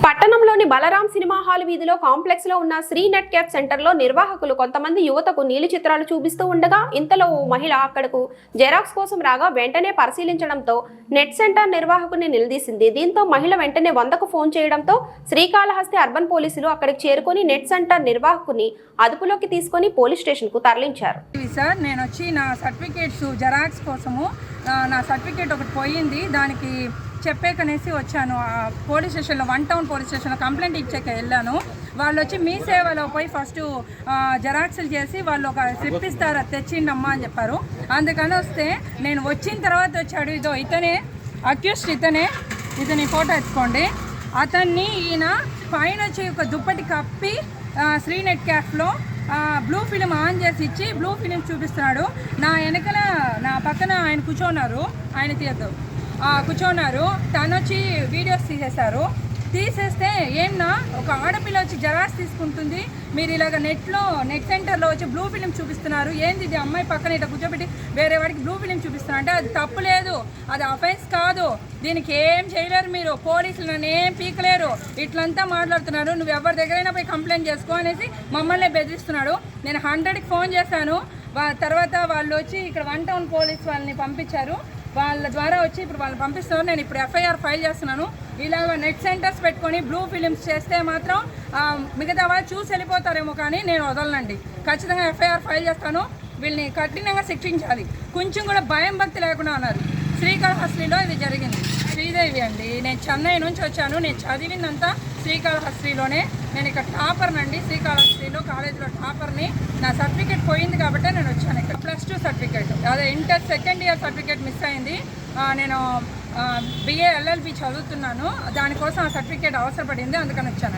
పట్టణంలోని Balaram cinema hall వీధిలో complex లో ఉన్న శ్రీ నెట్ క్యాఫ్ సెంటర్ లో నిర్వాహకులు కొంతమంది యువతకు నీలి చిత్రాలు చూపిస్తూ ఉండగా ఇంతలో ఓ మహిళ అక్కడకు జెరాక్స్ కోసం రాగా వెంటనే పరిశీలించడంతో నెట్ సెంటర్ నిర్వాహకుని నిలదీసింది. దీంతో మహిళ వెంటనే 100కు ఫోన్ చేయడంతో శ్రీకాళహస్తి అర్బన్ పోలీసులు అక్కడికి చేరుకొని నెట్ సెంటర్ నిర్వాహకుని అదుపులోకి తీసుకొని పోలీస్ స్టేషన్ కు తరలించారు. సార్, నేను వచ్చి నా సర్టిఫికేట్స్ జెరాక్స్ కోసము నా సర్టిఫికేట్ ఒకటి పోయింది, దానికి చెప్పేకనేసి వచ్చాను. పోలీస్ స్టేషన్లో 1 టౌన్ పోలీస్ స్టేషన్లో కంప్లైంట్ ఇచ్చాక వెళ్ళాను. వాళ్ళు వచ్చి మీ సేవలో పోయి ఫస్ట్ జెరాక్స్లు చేసి వాళ్ళు ఒక స్లిప్ ఇస్తారు, అది తెచ్చిండమ్మా అని చెప్పారు. అందుకని వస్తే నేను వచ్చిన తర్వాత వచ్చాడు. ఇదో ఇతనే అక్యూస్డ్, ఇతని ఫోటో ఎత్తుకోండి. అతన్ని ఈయన పైన వచ్చి ఒక దుప్పటి కప్పి శ్రీ నెట్ క్యాఫ్లో బ్లూ ఫిలిం ఆన్ చేసి ఇచ్చి బ్లూ ఫిలిం చూపిస్తున్నాడు. నా వెనకల నా పక్కన ఆయన కూర్చోన్నారు, ఆయన కూర్చోన్నారు. తను వచ్చి వీడియోస్ తీసేస్తే ఏమన్నా ఒక ఆడపిల్ల వచ్చి జెరాక్స్ తీసుకుంటుంది, మీరు ఇలాగ నెట్ సెంటర్లో వచ్చి బ్లూ ఫిలిం చూపిస్తున్నారు, ఏంది ఇది అమ్మాయి పక్కన ఇట్లా కూర్చోబెట్టి వేరే వాడికి బ్లూ ఫిలిం చూపిస్తున్నారు అంటే అది తప్పు లేదు, అది అఫెన్స్ కాదు, దీనికి ఏం చేయలేరు, మీరు పోలీసులు నన్ను ఏం పీకలేరు, ఇట్లంతా మాట్లాడుతున్నారు, నువ్వు ఎవరి దగ్గరైనా పోయి కంప్లైంట్ చేసుకో అనేసి మమ్మల్ని బెదిరిస్తున్నాడు. నేను 100కి ఫోన్ చేశాను. తర్వాత వాళ్ళు వచ్చి ఇక్కడ 1 టౌన్ పోలీస్ వాళ్ళని పంపించారు. వాళ్ళ ద్వారా వచ్చి ఇప్పుడు వాళ్ళు పంపిస్తున్నారు. నేను ఇప్పుడు ఎఫ్ఐఆర్ ఫైల్ చేస్తున్నాను. ఇలాగ నెట్ సెంటర్స్ పెట్టుకొని బ్లూ ఫిలిమ్స్ చేస్తే మాత్రం మిగతా వాళ్ళు చూసి వెళ్ళిపోతారేమో, కానీ నేను వదలనండి. ఖచ్చితంగా ఎఫ్ఐఆర్ ఫైల్ చేస్తాను. వీళ్ళని కఠినంగా శిక్షించాలి. కొంచెం కూడా భయం భక్తి లేకుండా ఉన్నారు. శ్రీకాళహస్తిలో ఇది జరిగింది. శ్రీదేవి అండి, నేను చెన్నై నుంచి వచ్చాను. నేను చదివిందంతా శ్రీకాళహస్తిలోనే. నేను ఇక్కడ టాపర్నండి, శ్రీకాళహస్తిలో కాలేజీలో టాపర్ని. నా సర్టిఫికేట్ పోయింది కాబట్టి నేను వచ్చాను. ఇక్కడ +2 సర్టిఫికేట్, అదే inter second year certificate miss అయింది. నేను BA LLB చదువుతున్నాను, దానికోసం ఆ సర్టిఫికేట్ అవసరపడింది, అందుకని వచ్చాను.